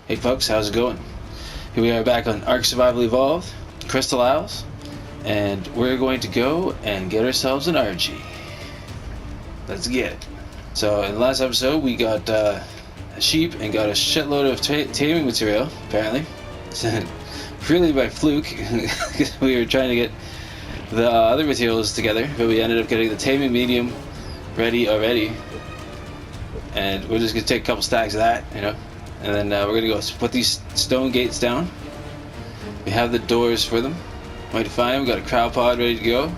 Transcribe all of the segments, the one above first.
Hey folks, how's it going? Here we are back on Ark Survival Evolved, Crystal Isles, and we're going to go and get ourselves an RG. Let's get it. So in the last episode we got a sheep and got a shitload of taming material, apparently. Really by fluke, because we were trying to get the other materials together, but we ended up getting the taming medium ready already. And we're just going to take a couple stacks of that, you know. And then we're going to go put these stone gates down. We have the doors for them. Mighty fine. We've got a crowd pod ready to go.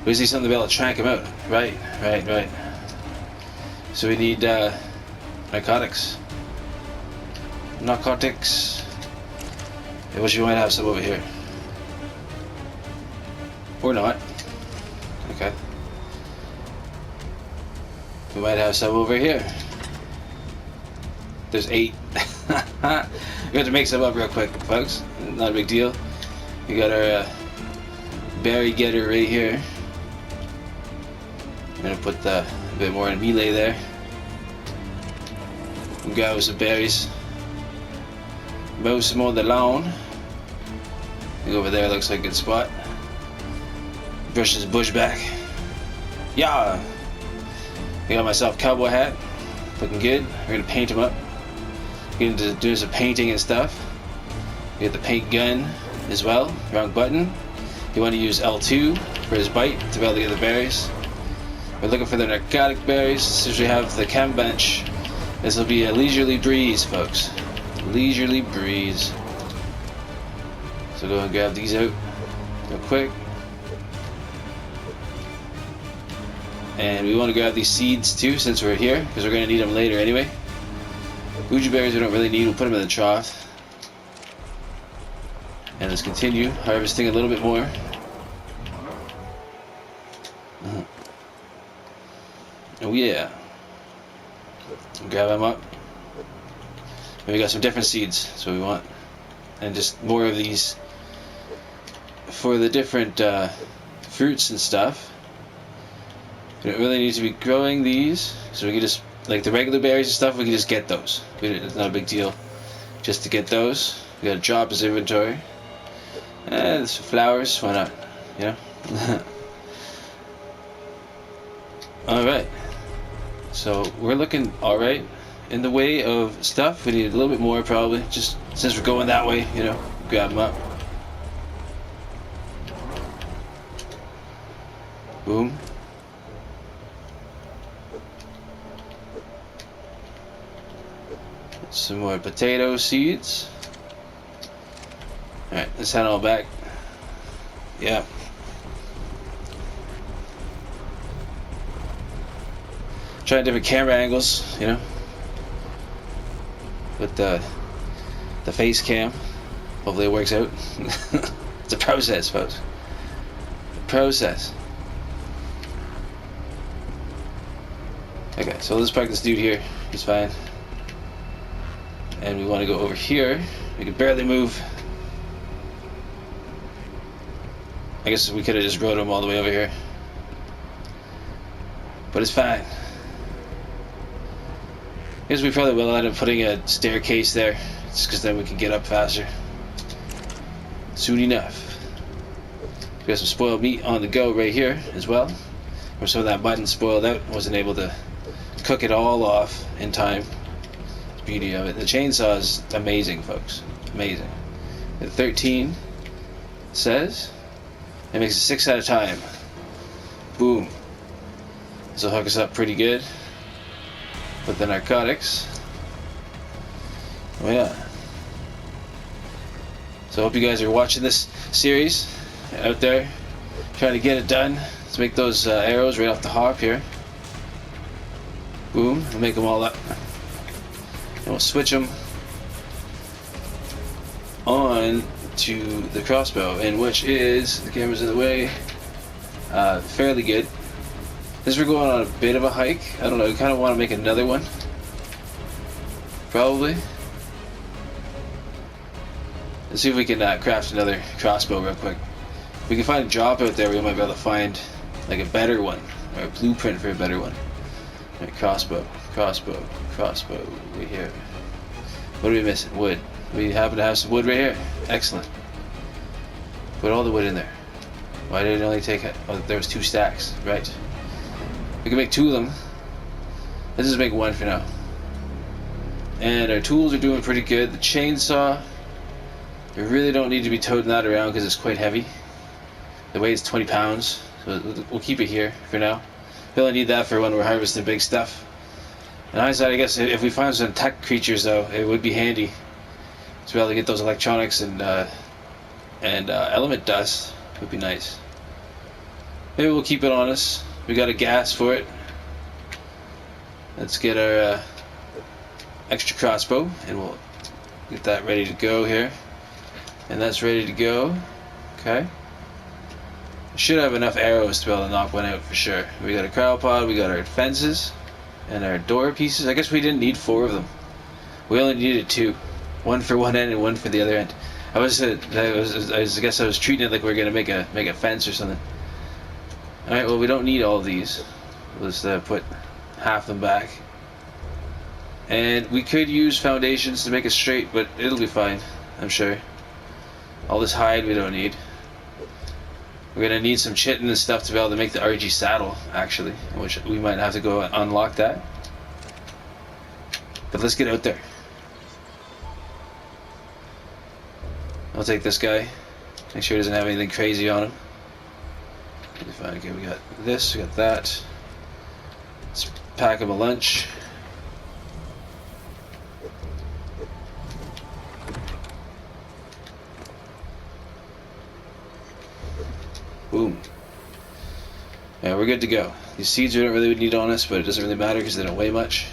We just need something to be able to trank them out. Right. So we need narcotics. I wish we might have some over here. Or not. Okay. We might have some over here. There's 8. We have to make some up real quick, folks. Not a big deal. We got our berry getter right here. I'm gonna put a bit more in melee there. And grab some berries. Mow some on the lawn. Go over there, looks like a good spot. Brush his bush back. Yeah! I got myself a cowboy hat. Looking good. We're gonna paint him up. Get into doing some painting and stuff. Get the paint gun as well. Wrong button. You want to use L2 for his bite to be able to get the berries. We're looking for the narcotic berries. Since we have the chem bench, this will be a leisurely breeze, folks. Leisurely breeze. So go and grab these out real quick. And we want to grab these seeds too, since we're here, because we're going to need them later anyway. Bougie berries we don't really need, we'll put them in the trough. And let's continue harvesting a little bit more. Oh yeah. Grab them up. And we got some different seeds, that's what we want. And just more of these for the different fruits and stuff. We don't really need to be growing these, so we can just, like the regular berries and stuff, we can just get those. It's not a big deal just to get those. We gotta drop his inventory. And some flowers, why not? You know? Alright. So we're looking alright. In the way of stuff, we need a little bit more probably, just since we're going that way, you know, grab them up. Boom. Some more potato seeds. Alright, let's head on back. Yeah. Trying different camera angles, you know. With the face cam. Hopefully it works out. It's a process, folks. Process. Okay, so let's park this dude here. He's fine. And we want to go over here. We can barely move. I guess we could have just rode him all the way over here. But it's fine. I guess we probably will end up putting a staircase there, just because then we can get up faster. Soon enough. We got some spoiled meat on the go right here as well. Where some of that mutton spoiled out, wasn't able to cook it all off in time. Beauty of it. The chainsaw is amazing, folks. Amazing. The 13 says it makes it 6 at a time. Boom. This will hook us up pretty good with the narcotics. Oh yeah. So I hope you guys are watching this series out there, trying to get it done. Let's make those arrows right off the hop here. Boom. We'll make them all up. And we'll switch them on to the crossbow, in which is, the camera's in the way, fairly good. This we're going on a bit of a hike. I don't know, I kind of want to make another one. Probably. Let's see if we can craft another crossbow real quick. If we can find a job out there, we might be able to find like a better one, or a blueprint for a better one. Right, crossbow, right here. What are we missing? Wood. We happen to have some wood right here. Excellent. Put all the wood in there. Why did it only take... Oh, there was 2 stacks. Right. We can make 2 of them. Let's just make 1 for now. And our tools are doing pretty good. The chainsaw, we really don't need to be toting that around because it's quite heavy. The weight is 20 pounds, so we'll keep it here for now. We only need that for when we're harvesting big stuff. And hindsight, I guess if we find some tech creatures though, it would be handy to be able to get those electronics and element dust. Would be nice. Maybe we'll keep it on us. We got a gas for it. Let's get our extra crossbow and we'll get that ready to go here. And that's ready to go. Okay. Should have enough arrows to be able to knock one out for sure. We got a crowd we got our fences and our door pieces. I guess we didn't need 4 of them. We only needed 2. 1 for one end and 1 for the other end. I guess I was treating it like we were gonna make a fence or something. All right. Well, we don't need all of these. Let's put half them back. And we could use foundations to make it straight, but it'll be fine, I'm sure. All this hide we don't need. We're gonna need some chitin and stuff to be able to make the RG saddle, actually, which we might have to go unlock that. But let's get out there. I'll take this guy. Make sure he doesn't have anything crazy on him. Fine. Okay, we got this, we got that. Let's pack him a lunch. Boom. Yeah, we're good to go. These seeds we don't really need on us, but it doesn't really matter because they don't weigh much.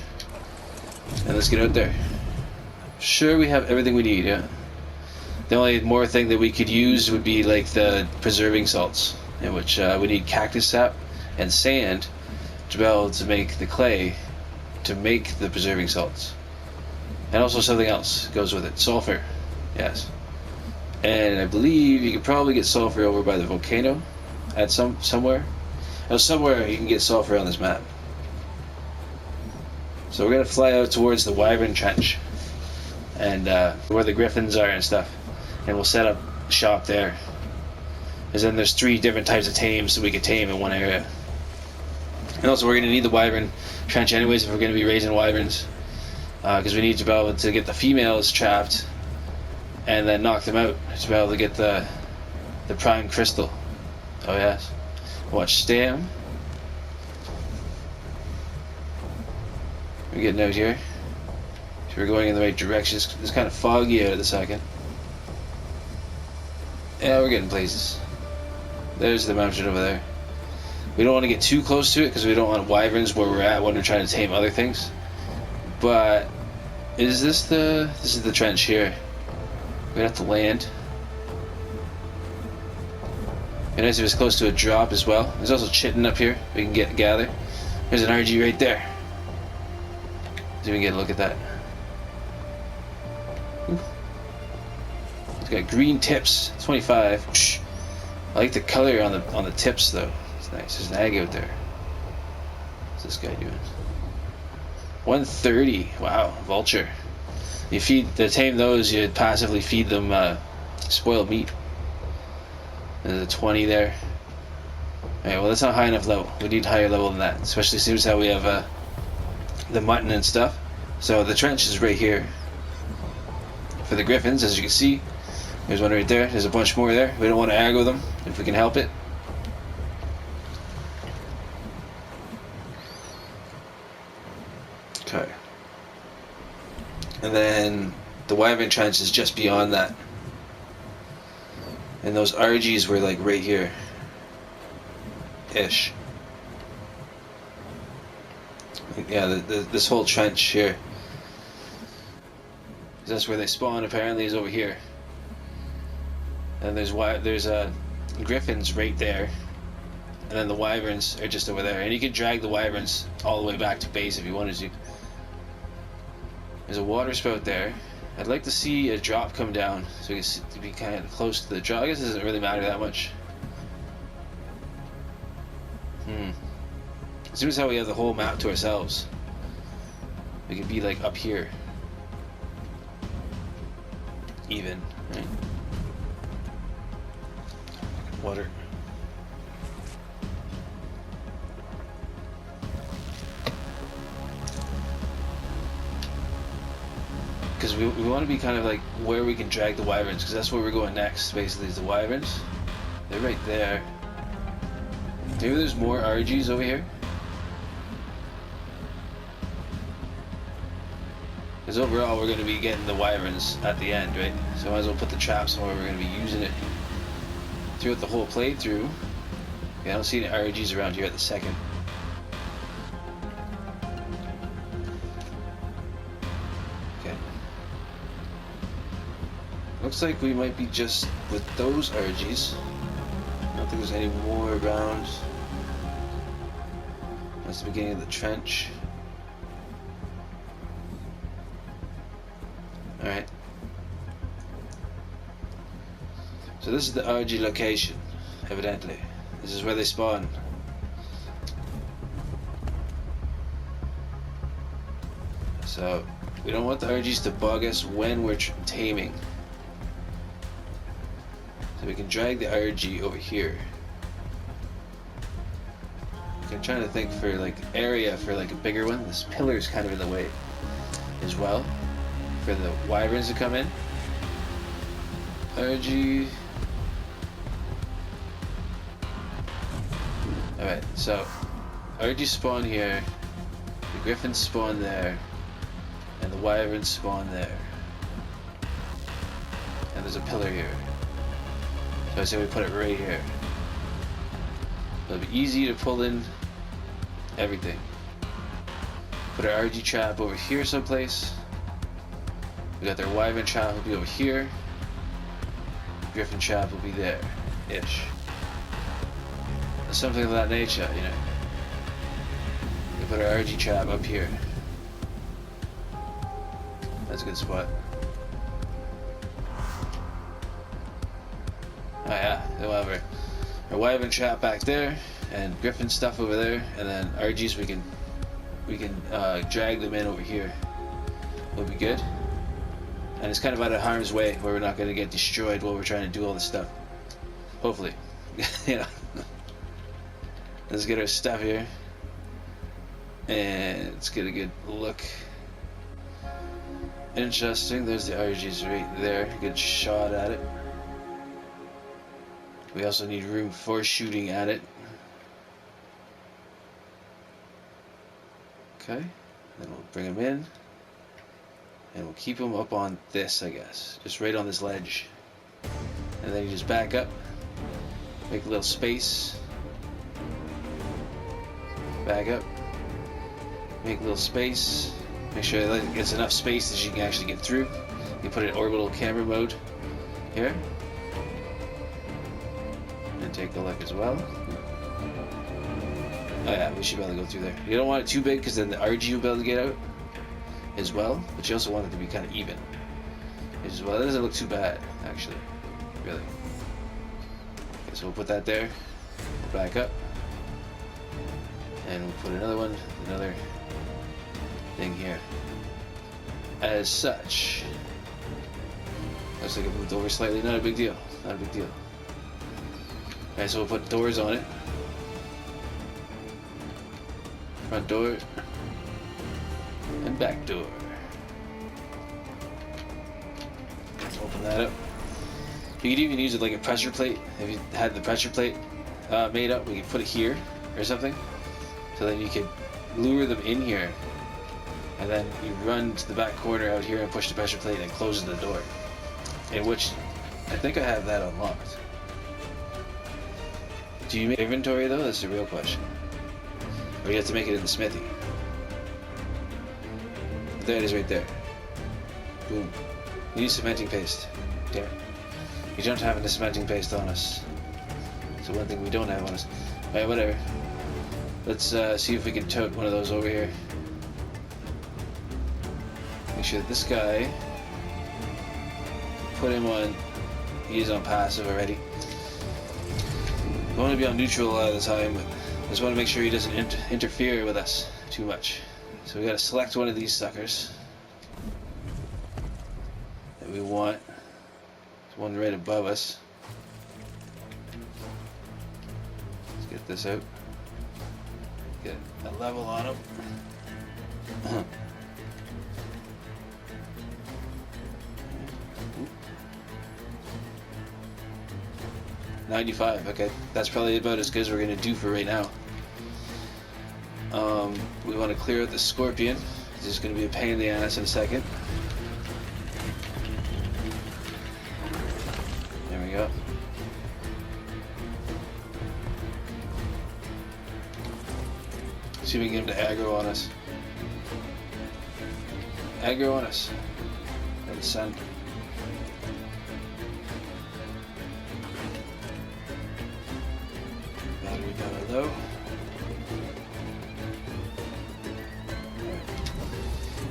And let's get out there. Sure, we have everything we need, yeah. The only more thing that we could use would be like the preserving salts, in which we need cactus sap and sand to be able to make the clay to make the preserving salts. And also something else goes with it. Sulfur. Yes. And I believe you could probably get sulfur over by the volcano at somewhere. Somewhere you can get sulfur on this map. So we're gonna fly out towards the Wyvern Trench and where the griffins are and stuff, and we'll set up shop there. Because then there's 3 different types of tames that we could tame in one area. And also we're gonna need the Wyvern Trench anyways if we're gonna be raising wyverns, because we need to be able to get the females trapped and then knock them out to be able to get the prime crystal. Oh yes. Watch Stam. We're getting out here. So we're going in the right direction. It's kind of foggy out at the second. Yeah, we're getting places. There's the mountain over there. We don't want to get too close to it because we don't want wyverns where we're at when we're trying to tame other things. But this is the trench here. We're gonna have to land. Be nice if it's close to a drop as well. There's also chitin up here we can gather. There's an RG right there. Let's even get a look at that. Ooh. It's got green tips. 25. I like the color on the tips though. It's nice. There's an egg out there. What's this guy doing? 130. Wow, vulture. You tame those, you passively feed them spoiled meat. There's a 20 there. Alright, well that's not high enough level. We need higher level than that, especially since how we have the mutton and stuff. So the trench is right here for the griffins, as you can see. There's one right there. There's a bunch more there. We don't want to aggro them if we can help it. Okay. And then the Wyvern Trench is just beyond that. And those RGs were like right here. Ish. Yeah, this whole trench here. That's where they spawn apparently, is over here. And there's griffins right there. And then the wyverns are just over there. And you can drag the wyverns all the way back to base if you wanted to. There's a water spout there. I'd like to see a drop come down so we can be kind of close to the drop. I guess it doesn't really matter that much. As soon as how we have the whole map to ourselves, we could be like up here. even, right? Water. Because we want to be kind of like where we can drag the wyverns, because that's where we're going next, basically, is the wyverns. They're right there. Maybe there's more RGs over here? Because overall we're going to be getting the wyverns at the end, right? So I might as well put the traps somewhere we're going to be using it throughout the whole playthrough. Yeah, I don't see any RGs around here at the second. Okay. Looks like we might be just with those RGs. I don't think there's any more around. That's the beginning of the trench. Alright. So this is the RG location, evidently. This is where they spawn. So we don't want the RGs to bug us when we're taming. So we can drag the RG over here. I'm trying to think for like area for like a bigger one. This pillar is kind of in the way as well for the wyverns to come in. RG. Alright, so RG spawn here, the griffins spawn there, and the wyverns spawn there. And there's a pillar here. So I say we put it right here. It'll be easy to pull in everything. Put our RG trap over here someplace. We got their wyvern trap will be over here. Griffin trap will be there, ish. Something of that nature, you know. We put our RG trap up here. That's a good spot. Oh yeah, we'll have our wyvern trap back there, and griffin stuff over there, and then RGs we can drag them in over here. Will be good. And it's kind of out of harm's way where we're not going to get destroyed while we're trying to do all this stuff. Hopefully. You know. Let's get our stuff here. And let's get a good look. Interesting. There's the RGs right there. Good shot at it. We also need room for shooting at it. Okay. Then we'll bring them in. And we'll keep them up on this, I guess. Just right on this ledge. And then you just back up. Make a little space. Back up. Make a little space. Make sure that it gets enough space that you can actually get through. You put it in orbital camera mode here. And take a look as well. Oh yeah, we should be able to go through there. You don't want it too big because then the RG will be able to get out as well, but you also want it to be kind of even as well. That doesn't look too bad, actually, really. Okay, so we'll put that there, back up, and we'll put another thing here. As such, looks like it moved over slightly. Not a big deal. Not a big deal. Alright, so we'll put doors on it. Front door and back door. Open that up. You could even use it like a pressure plate. If you had the pressure plate made up, we could put it here or something. So then you could lure them in here, and then you run to the back corner out here and push the pressure plate and it closes the door. In which I think I have that unlocked. Do you make inventory though? That's the real question. Or do you have to make it in the smithy? There it is right there. Boom. We need cementing paste. Damn it. We don't have any cementing paste on us. So one thing we don't have on us. Alright, whatever. Let's see if we can tote one of those over here. Make sure that this guy, put him on, he is on passive already. I want to be on neutral a lot of the time, but I just want to make sure he doesn't interfere with us too much. So we got to select one of these suckers that we want. one right above us. Let's get this out. Get a level on him. 95, okay. That's probably about as good as we're going to do for right now. We want to clear out the scorpion. This is going to be a pain in the ass in a second. There we go. See if we can get him to aggro on us. Aggro on us. By the sun. Battery power low.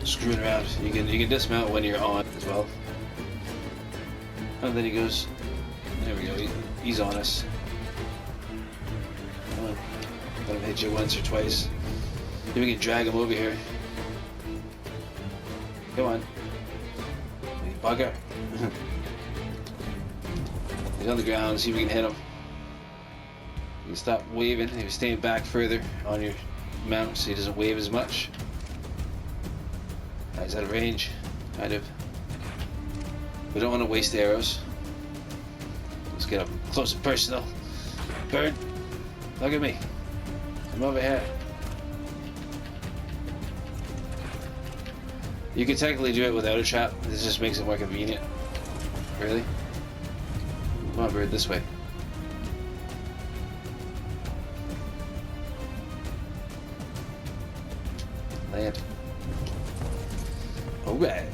Screwing around. You can dismount when you're on as well. And then he goes. There we go. He's on us. Come on. Let him hit you once or twice. Maybe we can drag him over here. Come on. You bugger. He's on the ground. See if we can hit him. You can stop waving. If you're staying back further on your mount so he doesn't wave as much. He's out of range, kind of. We don't want to waste arrows. Let's get up close and personal. Bird, look at me. I'm over here. You can technically do it without a trap. This just makes it more convenient. Really? Come on, bird, this way. Land. Alright.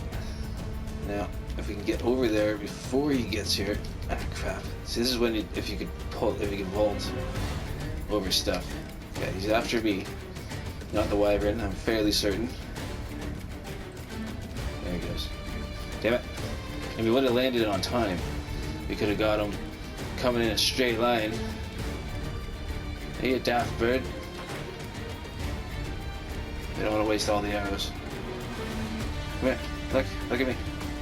Now, if we can get over there before he gets here. Ah, crap. See, this is when if you could vault over stuff. Okay, he's after me, not the wyvern. I'm fairly certain. There he goes. Damn it! And we would have landed it on time. We could have got him coming in a straight line. Hey, you daft bird. I don't want to waste all the arrows. Come here. Look at me.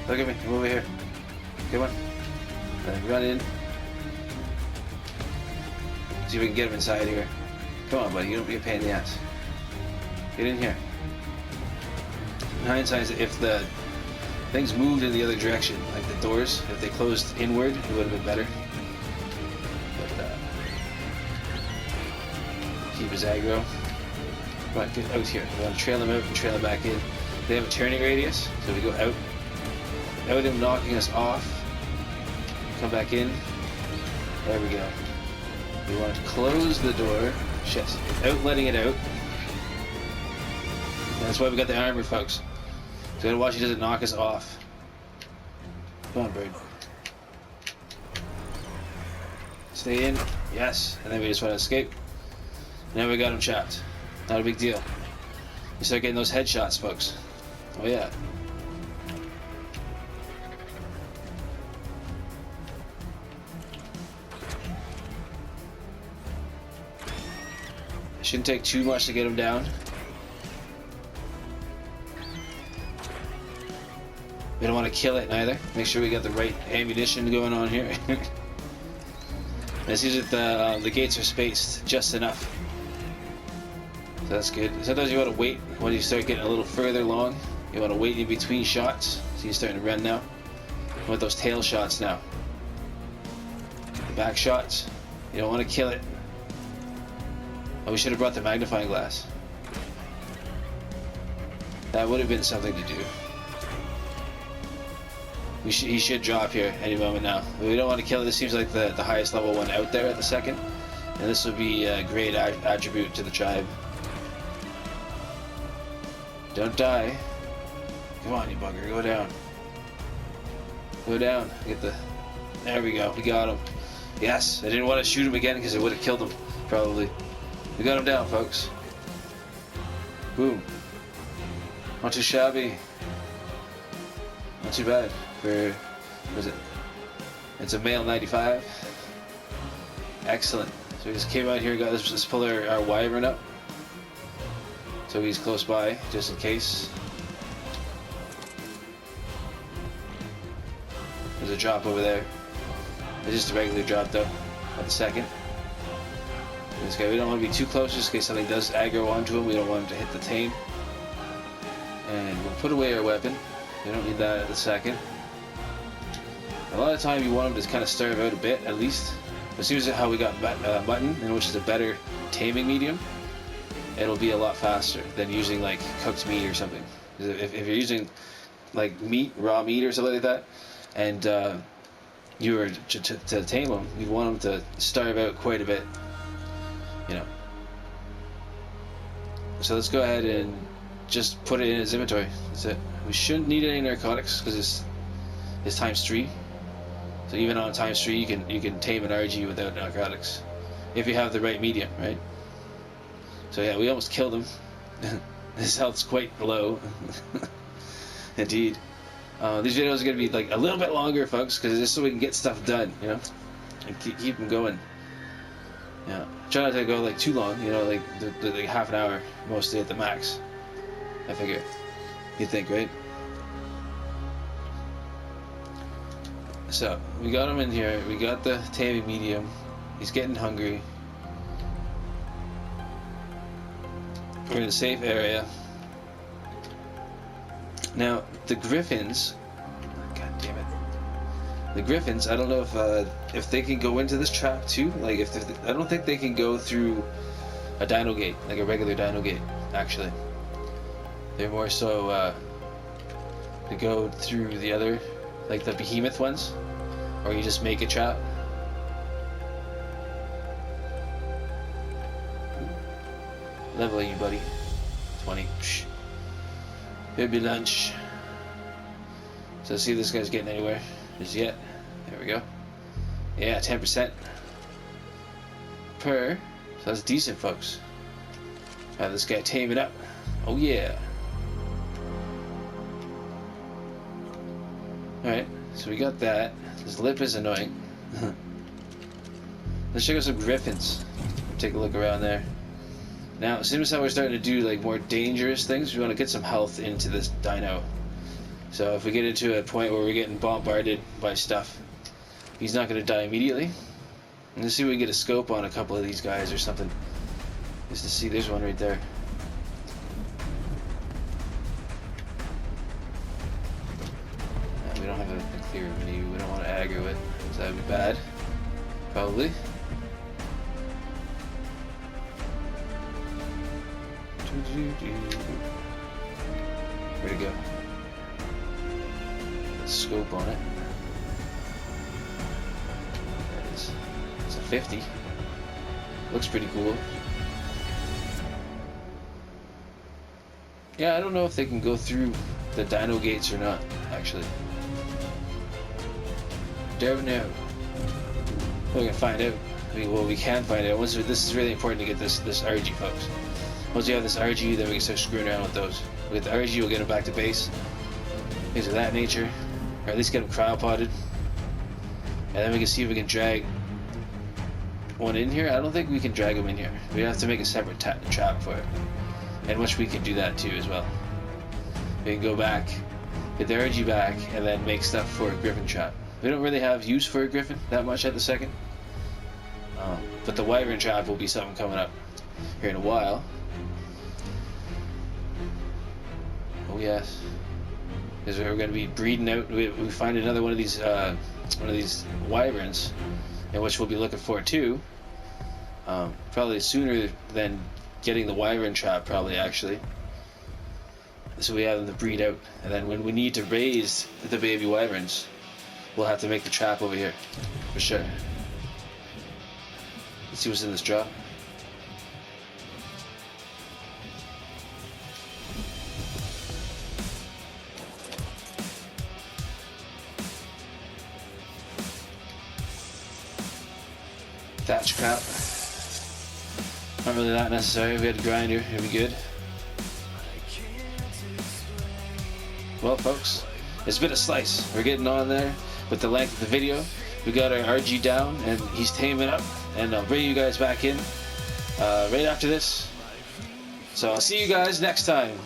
Look at me. I'm over here. Come on. Run in. See if we can get him inside here. Come on, buddy. You don't be a pain in the ass. Get in here. In hindsight, if the things moved in the other direction, like the doors, if they closed inward, it would have been better. But, keep his aggro. Come on, get out here. We want to trail him out and trail him back in. They have a turning radius, so we go out. Out him knocking us off. Come back in. There we go. We want to close the door. Shit. Out letting it out. And that's why we got the armor, folks. So we gotta watch he doesn't knock us off. Come on, bird. Stay in. Yes. And then we just want to escape. Now we got him trapped. Not a big deal. You start getting those headshots, folks. Oh yeah. It shouldn't take too much to get him down. We don't want to kill it neither. Make sure we got the right ammunition going on here. It seems that the gates are spaced just enough. So that's good. Sometimes you want to wait when you start getting a little further along. You want to wait in between shots. See, he's starting to run now. You want those tail shots now. The back shots. You don't want to kill it. Oh, we should have brought the magnifying glass. That would have been something to do. He should drop here any moment now. We don't want to kill it. This seems like the highest level one out there at the second. And this would be a great attribute to the tribe. Don't die. Come on, you bugger. Go down. Go down. Get the... There we go. We got him. Yes. I didn't want to shoot him again because it would have killed him. Probably. We got him down, folks. Boom. Not too shabby. Not too bad. For... What is it? It's a male 95. Excellent. So we just came out here, got let's pull our wyvern up. So he's close by, just in case. There's a drop over there. It's just a regular drop though, at the second. This guy, we don't want to be too close just in case something does aggro onto him. We don't want him to hit the tame. And we'll put away our weapon. We don't need that at the second. A lot of time you want him to kind of starve out a bit, at least. As soon as how we got mutton, which is a better taming medium, it'll be a lot faster than using like cooked meat or something. If you're using like meat, raw meat or something like that, and you were to tame him, you'd want him to starve out quite a bit, you know. So let's go ahead and just put it in his inventory. That's it. We shouldn't need any narcotics because it's times 3. So even on times 3, you can tame an RG without narcotics if you have the right medium, right? So yeah, we almost killed him. His health's quite low. Indeed. These videos are going to be like a little bit longer, folks, because just so we can get stuff done, you know, and keep them going. Yeah, try not to go like too long, you know, like like half an hour mostly at the max. I figure. You think, right? So we got him in here. We got the taming medium. He's getting hungry. We're in a safe area. Now the griffins. God damn it. The griffins. I don't know if they can go into this trap too. Like I don't think they can go through a dino gate, like a regular dino gate. Actually, they're more so to go through the other, like the behemoth ones, or you just make a trap. Level you, buddy. 20. Psh. It'll be lunch. So let's see if this guy's getting anywhere just yet. There we go. Yeah, 10% per. So that's decent, folks. Have this guy tame it up. Oh yeah. Alright, so we got that. His lip is annoying. Let's check out some griffins. Take a look around there. Now, as soon as we're starting to do like more dangerous things, we want to get some health into this dino. So if we get into a point where we're getting bombarded by stuff, he's not going to die immediately. And let's see if we can get a scope on a couple of these guys or something. Just to see, there's one right there. We don't have a clear view. We don't want to aggro it, so that would be bad. Probably. Where'd it go? Let's scope on it. There it is. It's a 50. Looks pretty cool. Yeah, I don't know if they can go through the dino gates or not, actually. Don't know. We can find out. Well, we can find out. This is really important to get this RG, folks. Once you have this RG, then we can start screwing around with those. With the RG, we'll get them back to base. Things of that nature. Or at least get them cryopotted. And then we can see if we can drag one in here. I don't think we can drag them in here. We have to make a separate trap for it. And which we can do that too as well. We can go back, get the RG back, and then make stuff for a griffin trap. We don't really have use for a griffin that much at the second. But the wyvern trap will be something coming up here in a while. Oh yes, because we're going to be breeding out. We find another one of these wyverns, in which we'll be looking for too. Probably sooner than getting the wyvern trap, probably actually. So we have them to breed out, and then when we need to raise the baby wyverns, we'll have to make the trap over here, for sure. Let's see what's in this drop. Thatch crap. Not really that necessary. We had a grinder, it'd be good. Well, folks, it's been a slice. We're getting on there with the length of the video. We got our RG down, and he's taming up, and I'll bring you guys back in right after this. So I'll see you guys next time.